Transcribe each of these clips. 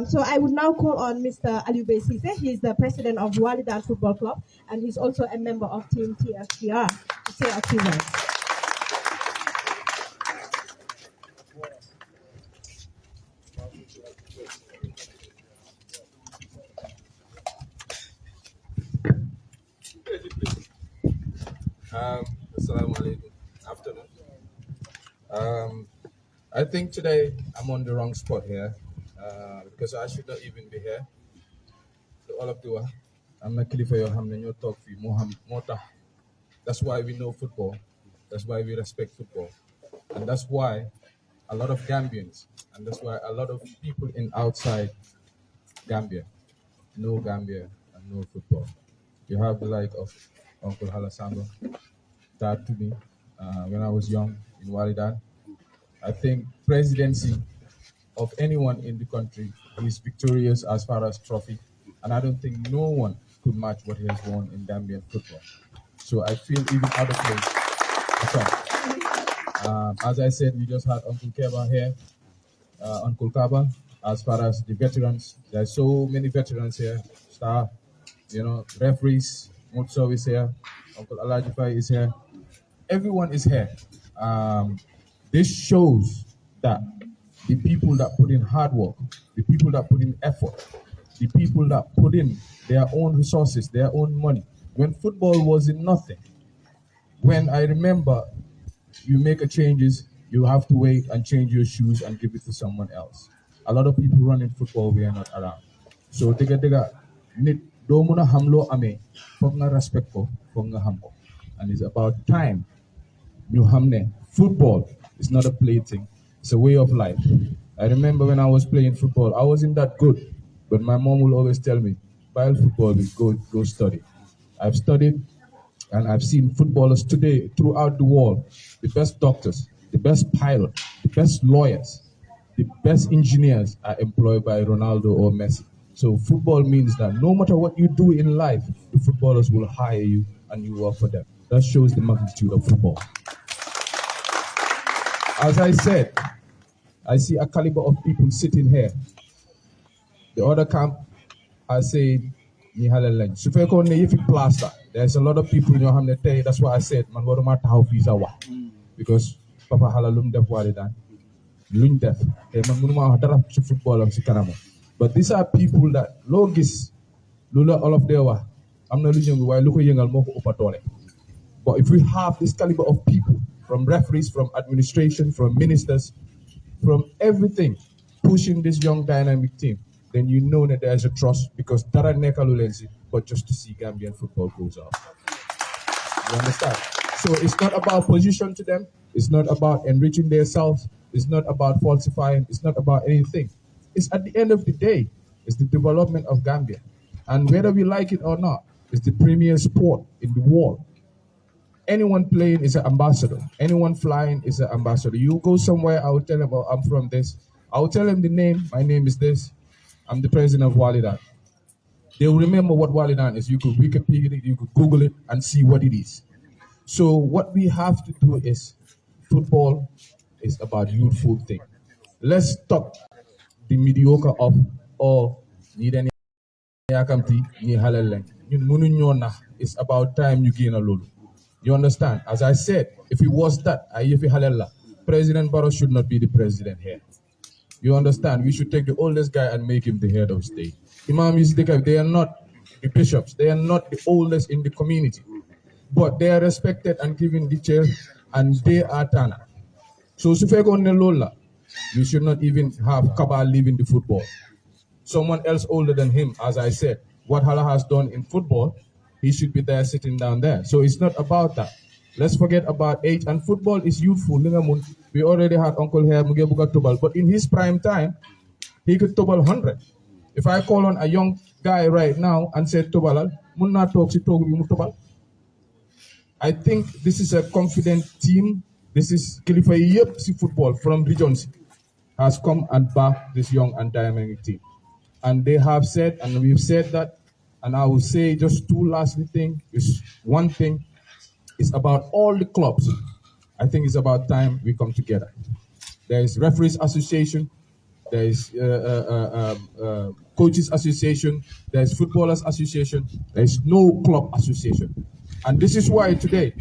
So I would now call on Mr. Alieu Ceesay. He is the president of Wallidan Football Club, and he's also a member of Team TFGR, to say a few words. Assalamu alaikum. Afternoon. I think today I'm on the wrong spot here because I should not even be here. So all of you, I'm not killing for your ham and your talk for Mota. That's why we know football. That's why we respect football. And that's why a lot of Gambians, and that's why a lot of people in outside Gambia know Gambia and know football. You have the like of Uncle Halasango, dad to me when I was young in Wallidan. I think presidency of anyone in the country is victorious as far as trophy, and I don't think no one could match what he has won in Gambian football. So I feel even out of place. As I said, we just had Uncle Kabba here, Uncle Kabba. As far as the veterans, there are so many veterans here, staff, referees, Mutso is here, Uncle Alajifai is here. Everyone is here. This shows that the people that put in hard work, the people that put in effort, the people that put in their own resources, their own money, when football was in nothing, when I remember you make a changes, you have to wait and change your shoes and give it to someone else. A lot of people running football, we are not around. So, nit do muna hamlo ame, fog nga respect ko, fog nga hamko. And it's about time you hamne. Football is not a plaything, it's a way of life. I remember when I was playing football, I wasn't that good, but my mom will always tell me, "While football, go study." I've studied, and I've seen footballers today throughout the world, the best doctors, the best pilots, the best lawyers, the best engineers are employed by Ronaldo or Messi. So football means that no matter what you do in life, the footballers will hire you and you work for them. That shows the magnitude of football. As I said, I see a caliber of people sitting here. The other camp, I say, there's a lot of people in your hand. That's why I said, man, what matter how fees are because Papa Halalum def Wallidan, Lung def, football but these are people that logis, Lula all of their I'm not losing why look but if we have this caliber of people, from referees, from administration, from ministers, from everything, pushing this young dynamic team, then you know that there's a trust because Dara Nekalulensi, but just to see Gambian football goes up. You understand? So it's not about position to them, it's not about enriching themselves, it's not about falsifying, it's not about anything. It's at the end of the day, it's the development of Gambia. And whether we like it or not, it's the premier sport in the world. Anyone playing is an ambassador. Anyone flying is an ambassador. You go somewhere, I will tell them, oh, I'm from this. I will tell them the name. My name is this. I'm the president of Wallidan. They will remember what Wallidan is. You could Wikipedia it, you could Google it and see what it is. So what we have to do is, football is about youthful thing. Let's stop the mediocre of, need any yakamti, ni halal. It's about time you gain a lulu. You understand? As I said, if it was that, President Barrow should not be the president here. You understand? We should take the oldest guy and make him the head of state. Imam Yusidika, they are not the bishops. They are not the oldest in the community. But they are respected and given the chair, and they are Tana. So, Lola, we should not even have Kabba leaving the football. Someone else older than him, as I said, what Hala has done in football, he should be there sitting down there. So it's not about that. Let's forget about age. And football is youthful. We already had Uncle here, Mugebuga Tubal. But in his prime time, he could Tubal 100. If I call on a young guy right now and say Tubal, I think this is a confident team. This is Khalifa football from regions has come and backed this young and dynamic team. And they have said, and we've said that, and I will say just two lastly thing is one thing. It's about all the clubs. I think it's about time we come together. There is Referees Association. There is coaches association, there's footballers association, there's no club association. And this is why today,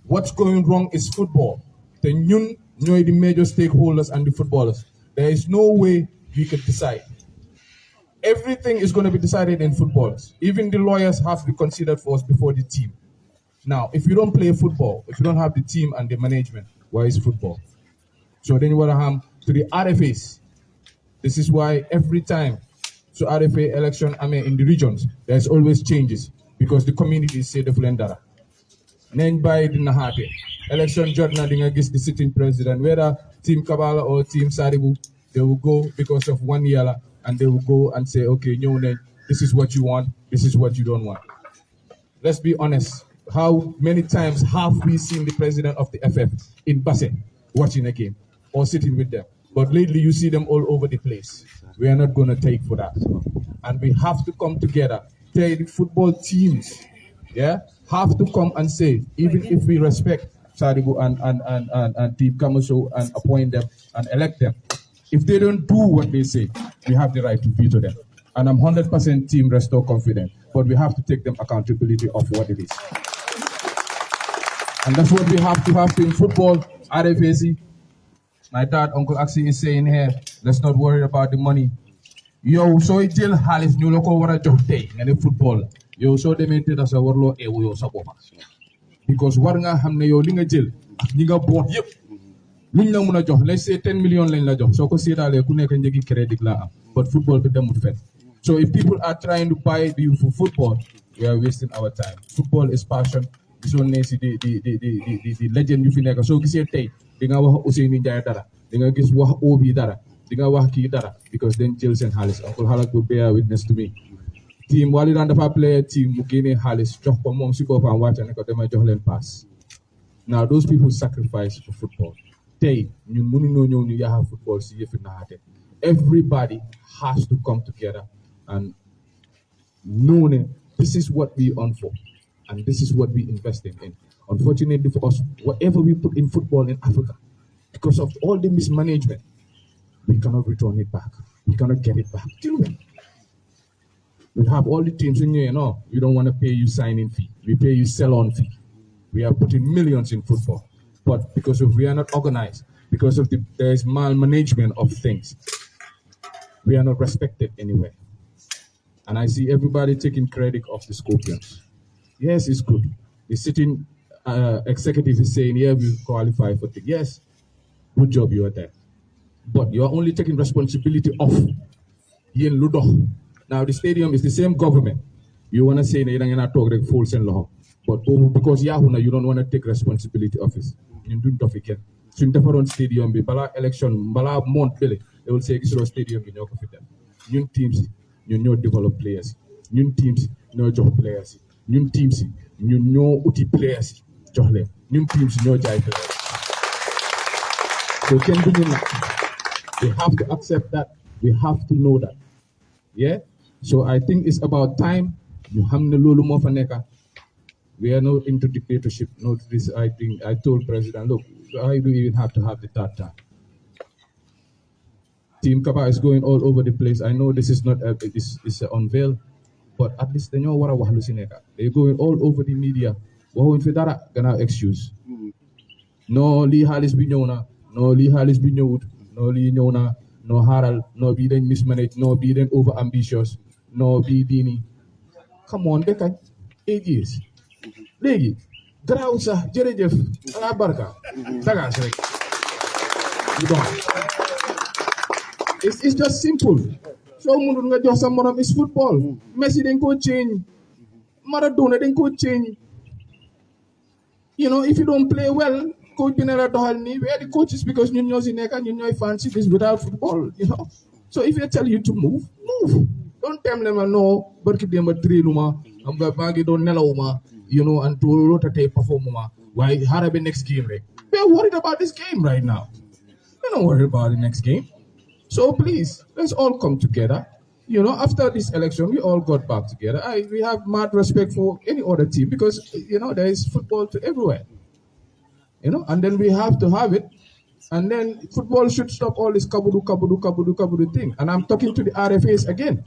what's going wrong is football. The ñun ñoy the major stakeholders and the footballers. There is no way we could decide. Everything is going to be decided in football. Even the lawyers have to be considered for us before the team. Now, if you don't play football, if you don't have the team and the management, why is football? So then you want to have to the RFAs. This is why every time, so RFA election, in the regions, there's always changes because the communities say the Flendara. Neng Baye dina hate. Election journal dinga gis the sitting president, whether Team Kabba or Team Sadibou, they will go because of 1 year and they will go and say, okay, this is what you want, this is what you don't want. Let's be honest. How many times have we seen the president of the FF in Baye watching a game or sitting with them? But lately you see them all over the place. We are not going to take for that. And we have to come together. The football teams, have to come and say, even if we respect Sadibou and Team Kamuso and appoint them and elect them, if they don't do what they say, we have the right to veto them. And I'm 100% Team Restore confident, but we have to take them accountability of what it is. And that's what we have to in football. RFAC, my dad, Uncle Axie is saying here, let's not worry about the money. Yo, so it tell Halis new local wara jox tay ngene football. Yo so demé té da sa warlo ewu yo sa bopa. Because war nga xamné yow li nga jël ak ñi nga bot yépp luñ la mëna jox let's say 10 million lañ la jox soko sétalé ku nekk ñëgi crédit la am. But football bi demut fen. So if people are trying to buy you for football, we are wasting our time. Football is passion. Gisoon ne si the legend yu fi nekk soo gisee tey di nga wax Ousseynou Ndiaye dara di nga gis wax Obi dara di nga wax kii dara because dañ jël seen xaalis Uncle Halak will bear witness to me. Team Wallidan dafa play team mu génnee xaalis jox ko moom si boppam wàcce ne ko damay jox leen pass. Now those people sacrifice for football. Tey ñun mënuñoo ñëw ñu yaaxa football si yëfi naxaate. Everybody has to come together and know ne this is what we on for. And this is what we invested in. Unfortunately for us, whatever we put in football in Africa, because of all the mismanagement, we cannot return it back. We cannot get it back. Till when? We have all the teams in here, we don't want to pay you signing fee. We pay you sell-on fee. We are putting millions in football. But because we are not organized, because of there is malmanagement of things, we are not respected anywhere. And I see everybody taking credit of the Scorpions. Yes, it's good. The sitting executive is saying, yeah, we qualify for it. Yes, good job, you are there. But you are only taking responsibility of Yen Ludo. Now, the stadium is the same government. You want to say that you're not talking full send law. But because Yahuna, you don't want to take responsibility of it. You do not forget. So in different stadium, bala election, bala month, they will say, this is stadium in your confidence. New teams, you develop players. New teams, job players. New teams, uti players, johle. New teams, jai players. So can do that. We have to accept that. We have to know that. Yeah. So I think it's about time. We are not into dictatorship. Not this. I think I told President, look, why do you even have to have the third time? Team Kabba is going all over the place. I know this is not it's unveiled. But at least they know what I was they're going all over the media. What we gonna excuse? No Lee Halis Binyona, no Lee Halis Binyod, no Lee Nyona, no Harald, no be then mismanaged, no be then over ambitious, no be Dini. Come on, they can 8 years. Legi, Grausa, Jerejef, Alabarka, Tagas. It's just simple. So mundu nga jox sa morom is football. Messi dañ ko change. Maradona dañ ko change. If you don't play well, coach bi ne la doxal ni, where the coaches because ñun ñoo si nekk ñun ñooy fancy this without football, So if they tell you to move, move. Don't tell them no, barki dem trainuma, am nga maa ngi doon nelawuma, and to rotate performuma. Why harabe next game rek? We are worried about this game right now. We're not worried about the next game. So please, let's all come together. After this election, we all got back together. We have mad respect for any other team because, there is football to everywhere. And then we have to have it. And then football should stop all this kabudu thing. And I'm talking to the RFAs again.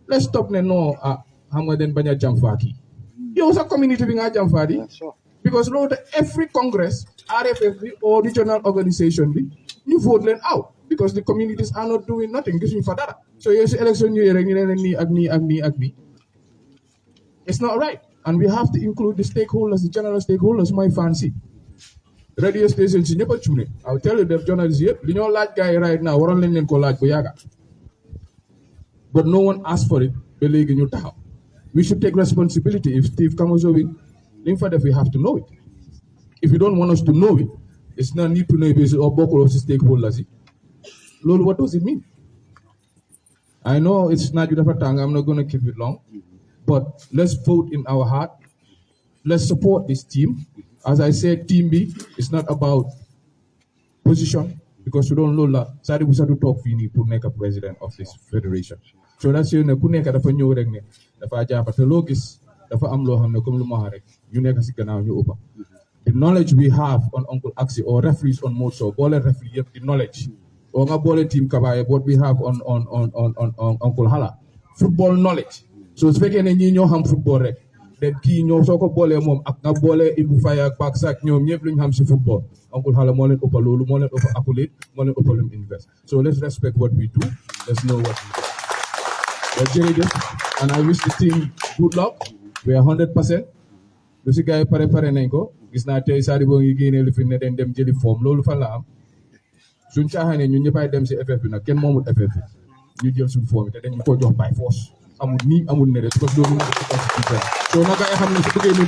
Let's stop no Hamaden Banya Jamfaki. You also community being a Jamfadi. Because Lord, every Congress, RFF or regional organization, you vote them out. Because the communities are not doing nothing. So you see election agni. It's not right. And we have to include the stakeholders, the general stakeholders, my fancy. Radio stations in never tune. I'll tell you the journalists here, you know that guy right now, we're only in collage boyaga. But no one asked for it, believe in your town. We should take responsibility. If Steve comes over, if we have to know it. If you don't want us to know it, it's not need to know if or boko of the stakeholders. Lord, what does it mean? I know it's not your tongue, I'm not gonna keep it long. But let's vote in our heart. Let's support this team. As I said, Team B is not about position because we don't know that Sadibou to talk for you to make a president of this federation. So that's you know, kuneka dafa ñew rek ne dafa jaaba te lo gis dafa am lo xamne comme lu ma rek ñu nekk ci gannaaw ñu uppa. The knowledge we have on Uncle Axi or referees on Moso, ball referee yep, the knowledge. Or nga ball team Kabba, what we have on Uncle Hala. Football knowledge. So it's fekkee ne ñi ñoo xam football rek. Den kii ñoo soo ko boolee moom ak nga boole Ibou Faye ak Bak Sak ñoom ñëpp lu ñu xam si football Uncle Hala moo leen ëppa loolu moo leen ëppa accolade moo leen ëppa lu mu invest so let's respect what we do let's know what we do well jërëjëf and I wish the team good luck we are 100% lu si gars yi pare nañ ko gis naa tey Sadibou ngi génnee lu fi ne dañ dem jëli forme loolu fan la am suñ caaxaanee ñun ñëppay dem si FF bi nag kenn moomul FF bi ñu jël suñ forme te dañ ko jox by force amul nii amul ne rek parce que loolu so naka ay xam ne su bëggee ñu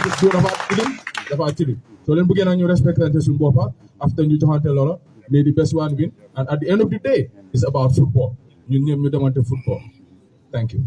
dafa tilim so leen bëggee nag ñu respectante suñu boppa after ñu joxante loola may the best one win and at the end of the day it's about football ñun ñëpp ñu demante football thank you